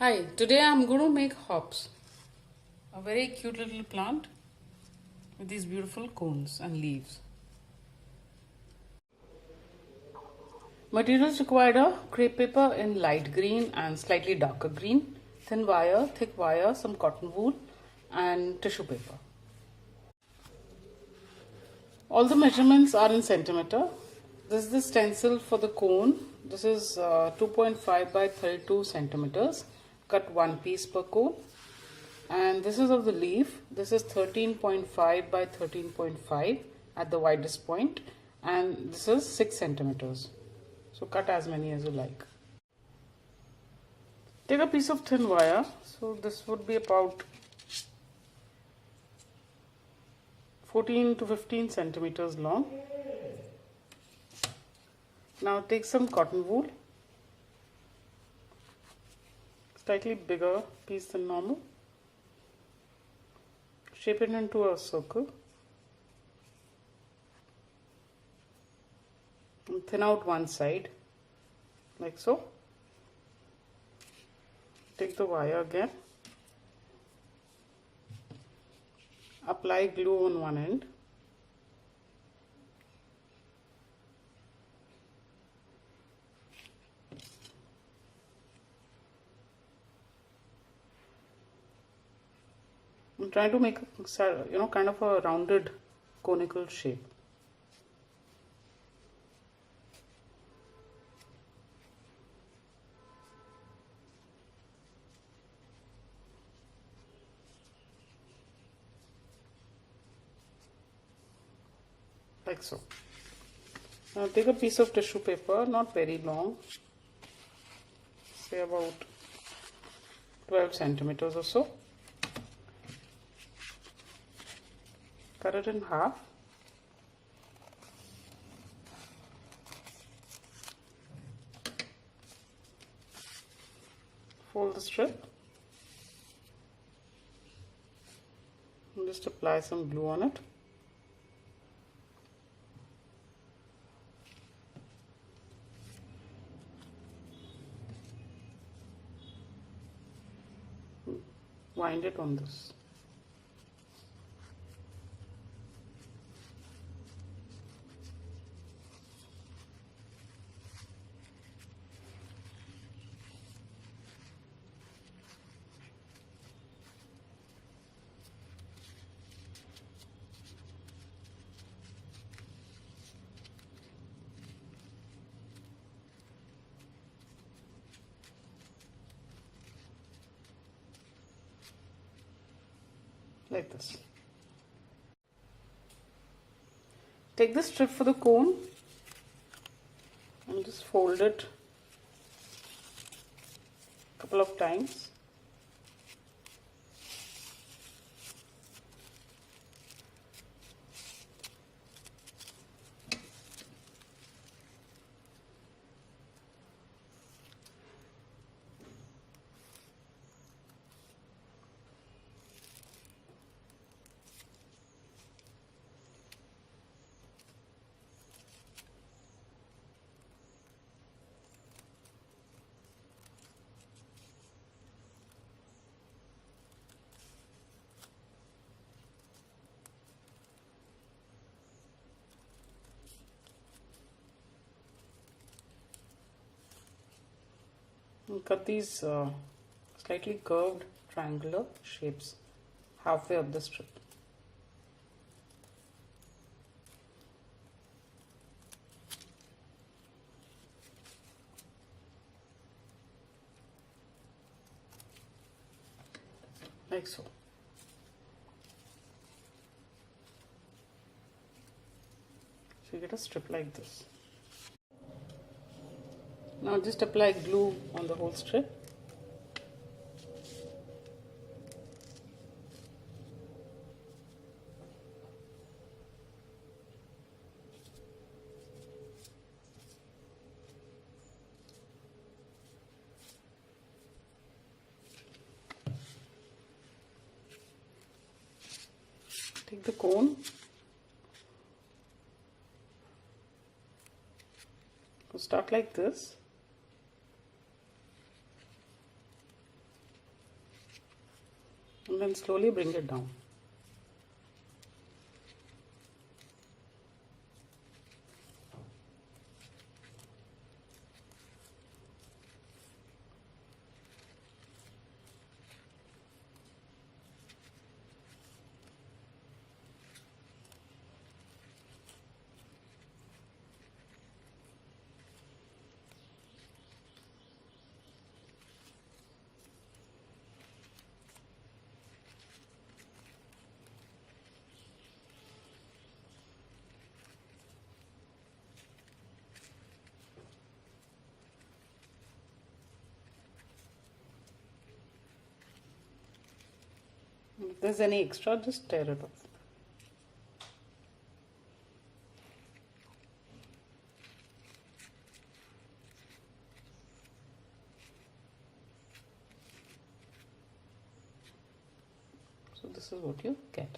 Hi, today I'm going to make hops. A very cute little plant with these beautiful cones and leaves. Materials required are crepe paper in light green and slightly darker green, thin wire, thick wire, some cotton wool and tissue paper. All the measurements are in centimeter. This is the stencil for the cone. This is 2.5 by 32 centimeters. Cut one piece per cone. And this is of the leaf. This is 13.5 by 13.5 at the widest point, and this is 6 centimeters. So cut as many as you like. Take a piece of thin wire. So this would be about 14 to 15 centimeters long. Now take some cotton wool, slightly bigger piece than normal. Shape it into a circle and thin out one side like so. Take the wire again, apply glue on one end, I'm trying to make a kind of a rounded conical shape. Like so. Now take a piece of tissue paper, not very long, say about 12 centimeters or so. Cut it in half. Fold the strip and just apply some glue on it. Wind it on this. Like this. Take the strip for the cone and just fold it a couple of times. And cut these slightly curved triangular shapes halfway up the strip. Like so. So you get a strip like this. Now just apply glue on the whole strip. Take the cone. So start like this. and then slowly bring it down. If there's any extra, just tear it off. So this is what you get.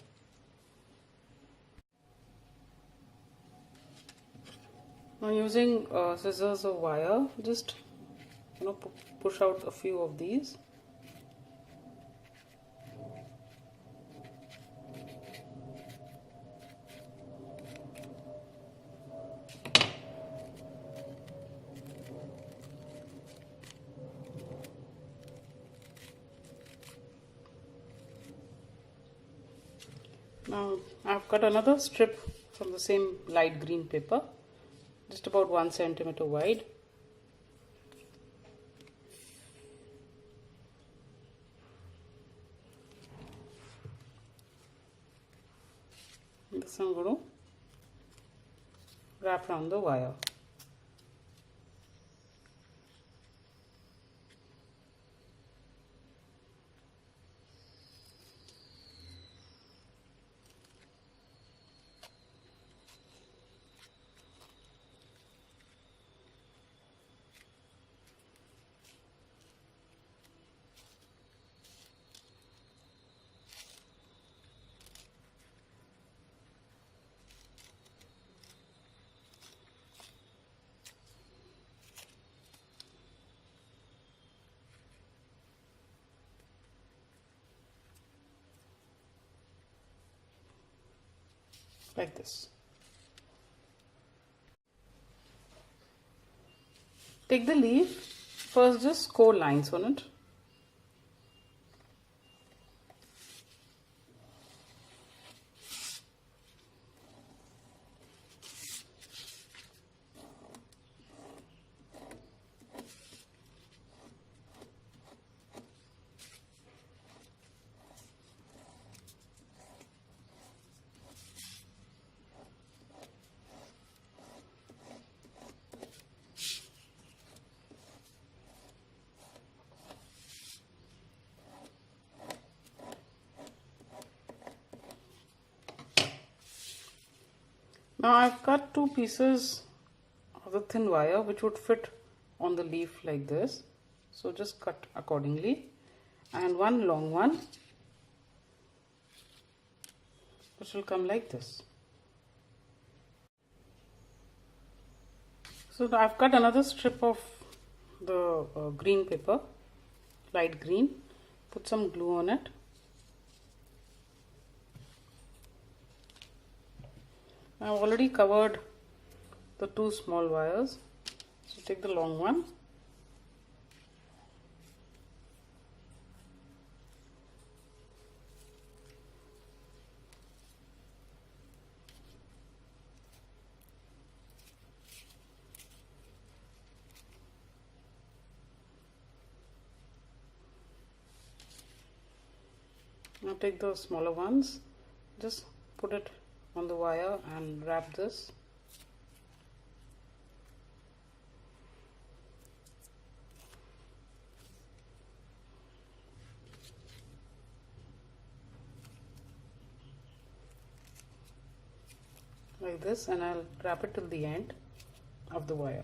Now using scissors or wire, just push out a few of these. Now I've cut another strip from the same light green paper, just about 1 centimeter wide. This I'm going to wrap around the wire. Like this. Take the leaf, first just score lines on it. Now I've cut 2 pieces of the thin wire which would fit on the leaf like this. So just cut accordingly, and one long one which will come like this. So I've cut another strip of the green paper, light green, put some glue on it. I've already covered the 2 small wires, so take the long one. Now take the smaller ones, just put it on the wire and wrap this. Like this, and I'll wrap it till the end of the wire.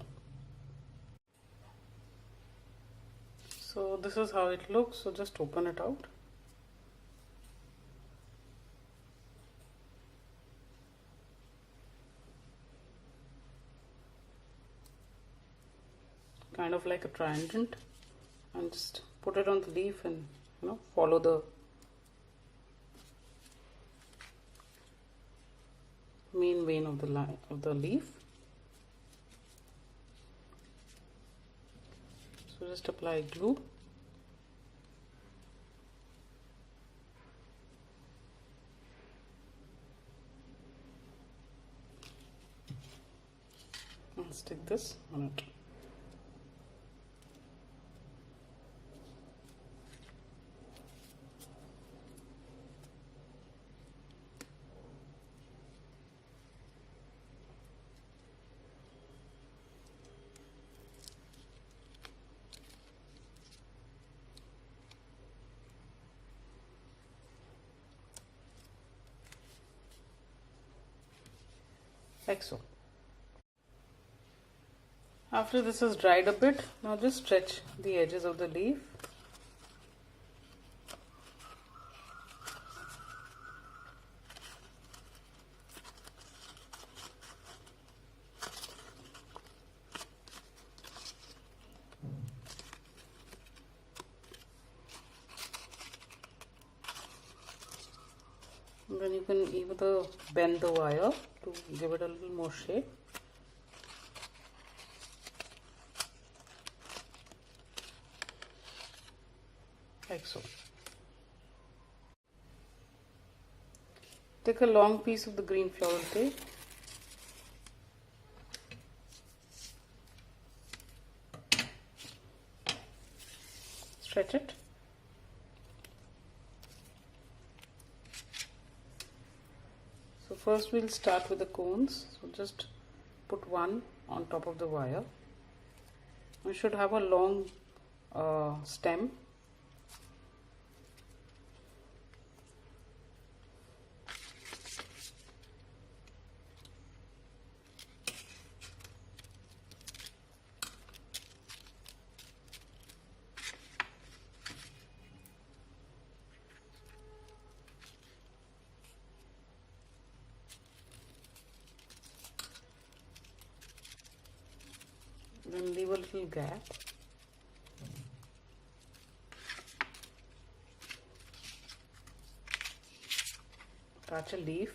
So this is how it looks, so just open it out. Kind of like a triangle, and just put it on the leaf and follow the main vein of the leaf. So just apply glue. And stick this on it. Like so. After this is dried a bit, now just stretch the edges of the leaf. And then you can either bend the wire to give it a little more shape. Like so. Take a long piece of the green floral tape. Stretch it. So first we'll start with the cones. So just put one on top of the wire. We should have a long stem. Then leave a little gap. Attach a leaf.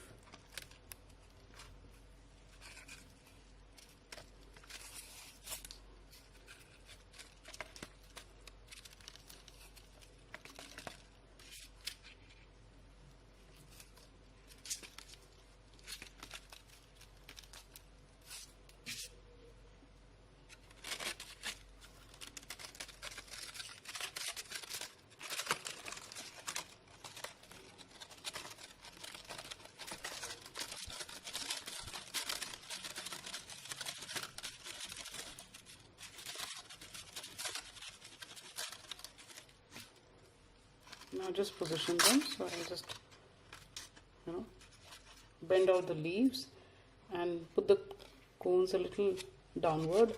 Now just position them. So I'll just bend out the leaves and put the cones a little downward.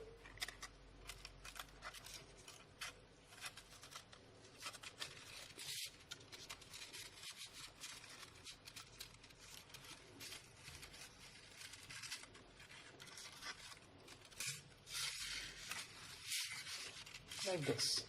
Like this.